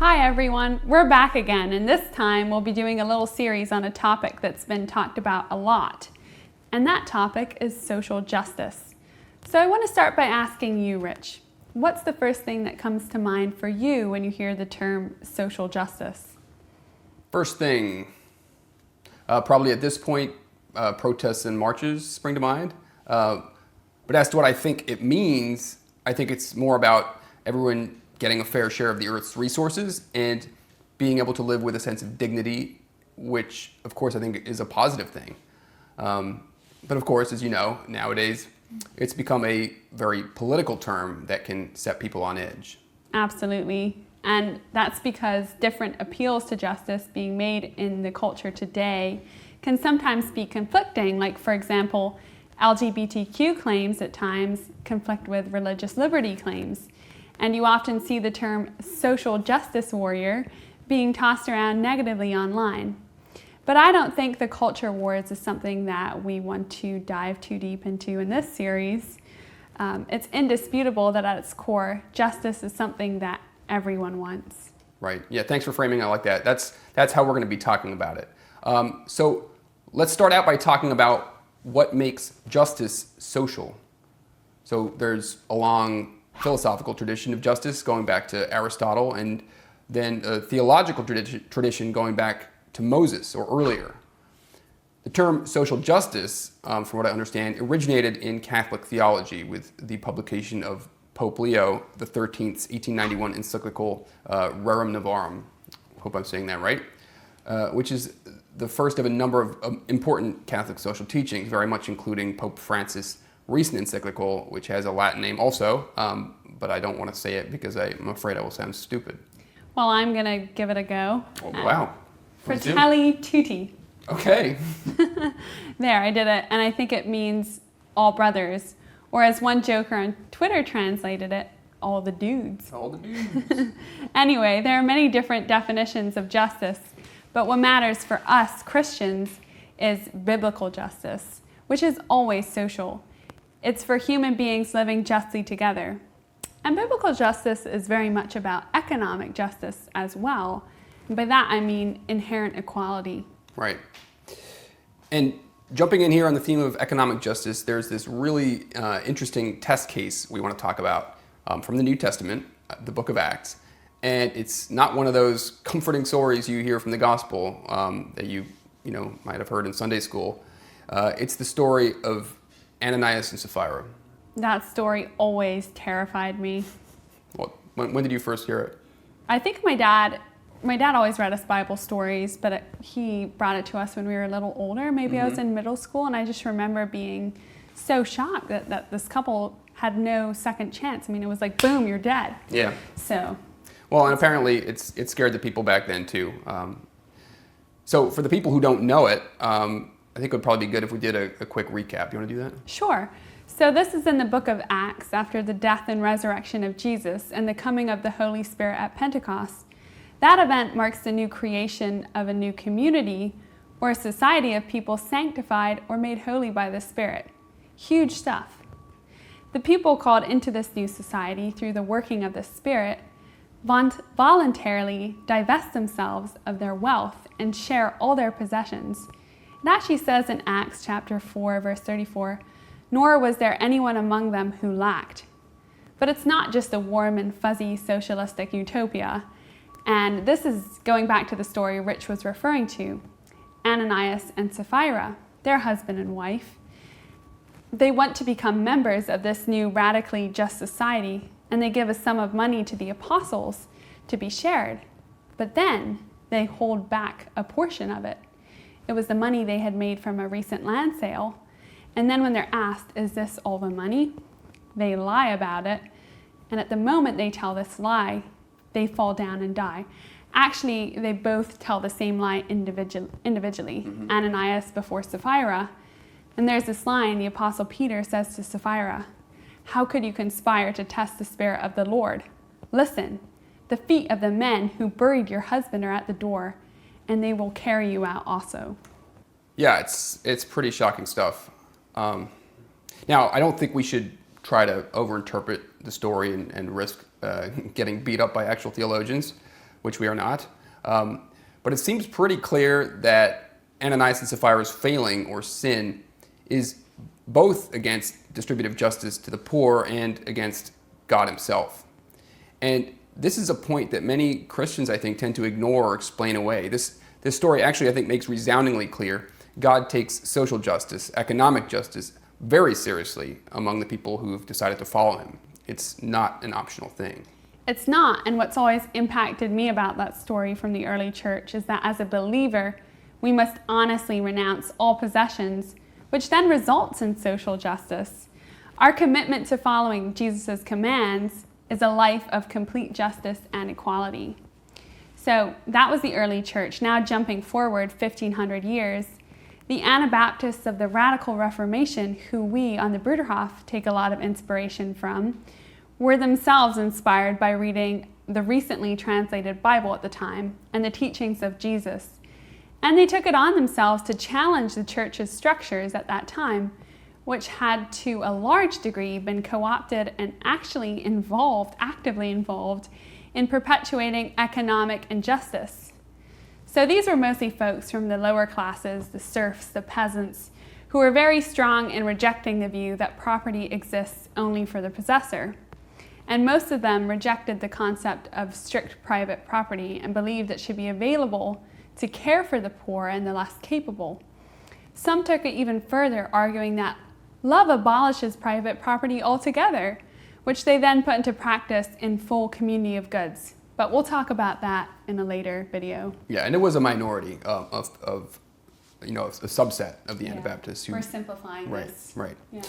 Hi everyone, we're back again, and this time we'll be doing a little series on a topic that's been talked about a lot. And that topic is social justice. So I want to start by asking you, Rich, what's the first thing that comes to mind for you when you hear the term social justice? First thing, probably at this point, protests and marches spring to mind. But as to what I think it means, I think it's more about everyone getting a fair share of the Earth's resources and being able to live with a sense of dignity, which, of course, I think is a positive thing. But of course, as you know, nowadays, it's become a very political term that can set people on edge. Absolutely. And that's because different appeals to justice being made in the culture today can sometimes be conflicting. Like, for example, LGBTQ claims at times conflict with religious liberty claims. And you often see the term social justice warrior being tossed around negatively online. But I don't think the culture wars is something that we want to dive too deep into in this series. It's indisputable that at its core, justice is something that everyone wants. Right. Yeah, thanks for framing it like that. That's how we're going to be talking about it. So let's start out by talking about what makes justice social. So there's a long philosophical tradition of justice going back to Aristotle, and then a theological tradition going back to Moses or earlier. The term social justice, from what I understand, originated in Catholic theology with the publication of Pope Leo XIII's 1891 encyclical Rerum Novarum. Hope I'm saying that right. Which is the first of a number of important Catholic social teachings, very much including Pope Francis' recent encyclical, which has a Latin name also, but I don't want to say it because I'm afraid I will sound stupid. Well, I'm going to give it a go. Oh, wow. Fratelli Tutti. Okay. There, I did it, and I think it means all brothers, or as one joker on Twitter translated it, all the dudes. All the dudes. Anyway, there are many different definitions of justice, but what matters for us Christians is biblical justice, which is always social. It's for human beings living justly together. And biblical justice is very much about economic justice as well. And by that I mean inherent equality. Right. And jumping in here on the theme of economic justice, there's this really interesting test case we want to talk about from the New Testament, the book of Acts. And it's not one of those comforting stories you hear from the gospel that you might have heard in Sunday school. It's the story of Ananias and Sapphira. That story always terrified me. Well, when did you first hear it? I think my dad always read us Bible stories, but he brought it to us when we were a little older. Maybe I was in middle school, and I just remember being so shocked that this couple had no second chance. I mean, it was like, boom, you're dead. Yeah. So. Well, and apparently it scared the people back then too. So for the people who don't know it, I think it would probably be good if we did a quick recap. Do you want to do that? Sure. So this is in the book of Acts after the death and resurrection of Jesus and the coming of the Holy Spirit at Pentecost. That event marks the new creation of a new community or a society of people sanctified or made holy by the Spirit. Huge stuff. The people called into this new society through the working of the Spirit voluntarily divest themselves of their wealth and share all their possessions. It actually says in Acts chapter 4, verse 34, "Nor was there anyone among them who lacked." But it's not just a warm and fuzzy socialistic utopia. And this is going back to the story Rich was referring to. Ananias and Sapphira, their husband and wife, they want to become members of this new radically just society, and they give a sum of money to the apostles to be shared. But then they hold back a portion of it. It was the money they had made from a recent land sale. And then when they're asked, is this all the money? They lie about it. And at the moment they tell this lie, they fall down and die. Actually, they both tell the same lie individually. Ananias before Sapphira. And there's this line the Apostle Peter says to Sapphira, "How could you conspire to test the Spirit of the Lord? Listen, the feet of the men who buried your husband are at the door, and they will carry you out also." Yeah, it's pretty shocking stuff. Now, I don't think we should try to overinterpret the story and risk getting beat up by actual theologians. which we are not. But it seems pretty clear that Ananias and Sapphira's failing or sin is both against distributive justice to the poor and against God himself. And this is a point that many Christians, I think, tend to ignore or explain away. This story actually, I think, makes resoundingly clear God takes social justice, economic justice, very seriously among the people who've decided to follow him. It's not an optional thing. It's not, and what's always impacted me about that story from the early church is that as a believer, we must honestly renounce all possessions, which then results in social justice. Our commitment to following Jesus' commands is a life of complete justice and equality. So that was the early church. Now jumping forward 1,500 years, the Anabaptists of the Radical Reformation, who we on the Bruderhof take a lot of inspiration from, were themselves inspired by reading the recently translated Bible at the time and the teachings of Jesus. And they took it on themselves to challenge the church's structures at that time, which had to a large degree been co-opted and actually actively involved in perpetuating economic injustice. So these were mostly folks from the lower classes, the serfs, the peasants, who were very strong in rejecting the view that property exists only for the possessor. And most of them rejected the concept of strict private property and believed it should be available to care for the poor and the less capable. Some took it even further, arguing that love abolishes private property altogether, which they then put into practice in full community of goods. But we'll talk about that in a later video. Yeah, and it was a minority of a subset of the Anabaptists. We're simplifying this. Right. Yeah.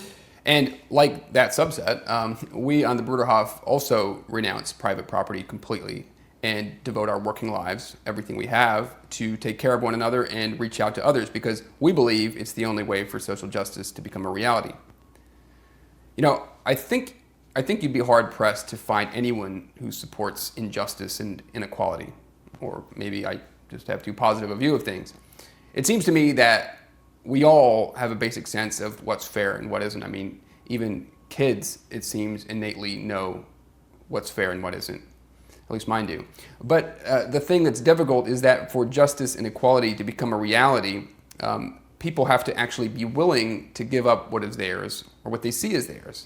And like that subset, we on the Bruderhof also renounce private property completely and devote our working lives, everything we have, to take care of one another and reach out to others because we believe it's the only way for social justice to become a reality. You know, I think you'd be hard-pressed to find anyone who supports injustice and inequality, or maybe I just have too positive a view of things. It seems to me that we all have a basic sense of what's fair and what isn't. I mean, even kids, it seems, innately know what's fair and what isn't. At least mine do. But the thing that's difficult is that for justice and equality to become a reality, people have to actually be willing to give up what is theirs or what they see as theirs.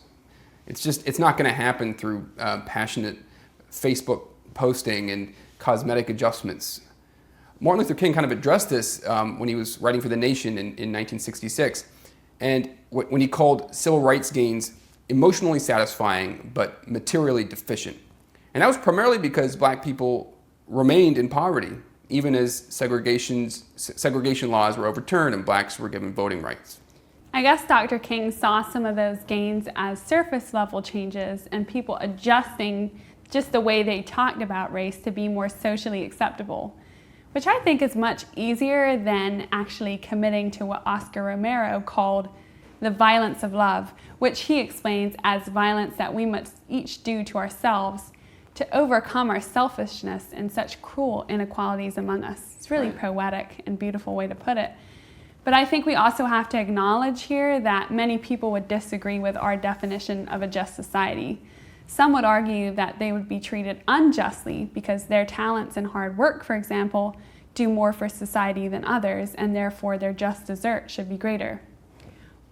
It's not going to happen through passionate Facebook posting and cosmetic adjustments. Martin Luther King kind of addressed this when he was writing for The Nation in 1966, and when he called civil rights gains emotionally satisfying but materially deficient. And that was primarily because black people remained in poverty, even as segregation laws were overturned and blacks were given voting rights. I guess Dr. King saw some of those gains as surface level changes and people adjusting just the way they talked about race to be more socially acceptable, which I think is much easier than actually committing to what Oscar Romero called the violence of love, which he explains as violence that we must each do to ourselves to overcome our selfishness and such cruel inequalities among us. It's really poetic and beautiful way to put it. But I think we also have to acknowledge here that many people would disagree with our definition of a just society. Some would argue that they would be treated unjustly because their talents and hard work, for example, do more for society than others, and therefore their just desert should be greater.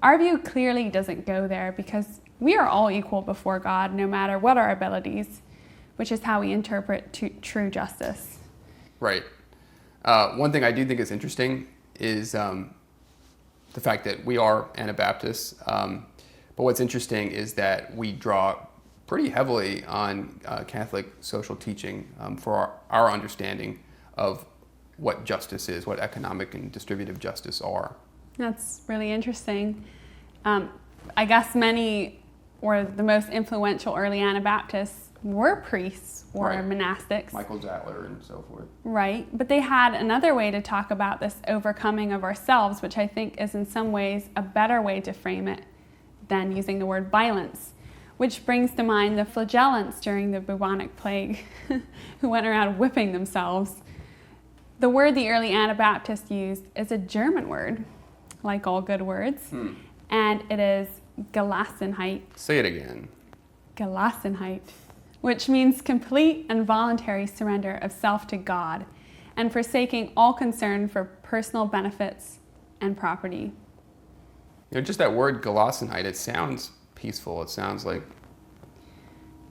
Our view clearly doesn't go there because we are all equal before God, no matter what our abilities, which is how we interpret true justice. Right. One thing I do think is interesting is the fact that we are Anabaptists. But what's interesting is that we draw pretty heavily on Catholic social teaching for our understanding of what justice is, what economic and distributive justice are. That's really interesting. I guess many or the most influential early Anabaptists were priests or monastics. Michael Zattler and so forth. Right, but they had another way to talk about this overcoming of ourselves, which I think is in some ways a better way to frame it than using the word violence, which brings to mind the flagellants during the bubonic plague who went around whipping themselves. The word the early Anabaptists used is a German word, like all good words, and it is Gelassenheit. Say it again. Gelassenheit. which means complete and voluntary surrender of self to God and forsaking all concern for personal benefits and property. Just that word Gelassenheit, it sounds peaceful. It sounds like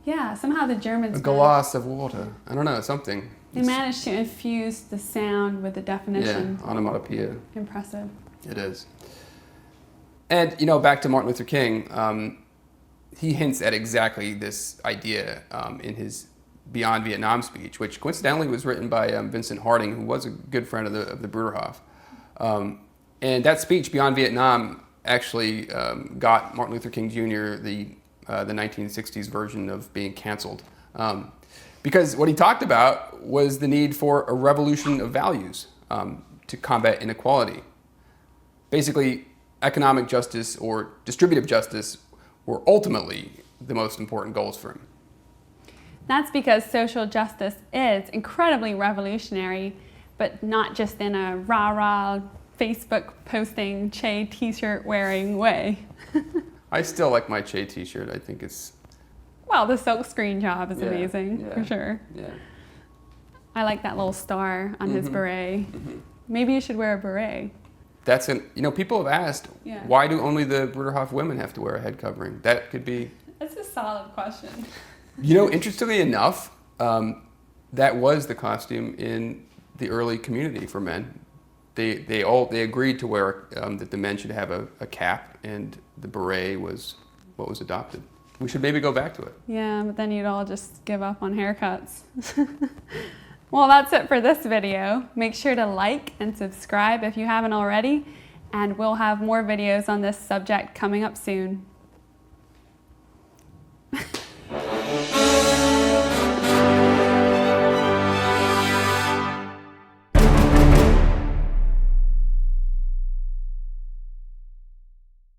Yeah, somehow the Germans a glass of water. I don't know, something. They managed to infuse the sound with the definition. Yeah, onomatopoeia. Impressive. It is. And, back to Martin Luther King, he hints at exactly this idea in his Beyond Vietnam speech, which coincidentally was written by Vincent Harding, who was a good friend of the Bruderhof. And that speech, Beyond Vietnam, actually got Martin Luther King Jr. the 1960s version of being canceled. Because what he talked about was the need for a revolution of values to combat inequality. Basically, economic justice or distributive justice were ultimately the most important goals for him. That's because social justice is incredibly revolutionary, but not just in a rah-rah, Facebook posting, Che t-shirt wearing way. I still like my Che t-shirt. I think it's... Well, the silk screen job is Yeah, amazing, yeah, for sure. Yeah. I like that little star on his beret. Maybe you should wear a beret. That's people have asked, Yeah. why do only the Bruderhof women have to wear a head covering? That could be... That's a solid question. Interestingly enough, that was the costume in the early community for men. They agreed to wear that the men should have a cap, and the beret was what was adopted. We should maybe go back to it. Yeah, but then you'd all just give up on haircuts. Well, that's it for this video. Make sure to like and subscribe if you haven't already, and we'll have more videos on this subject coming up soon.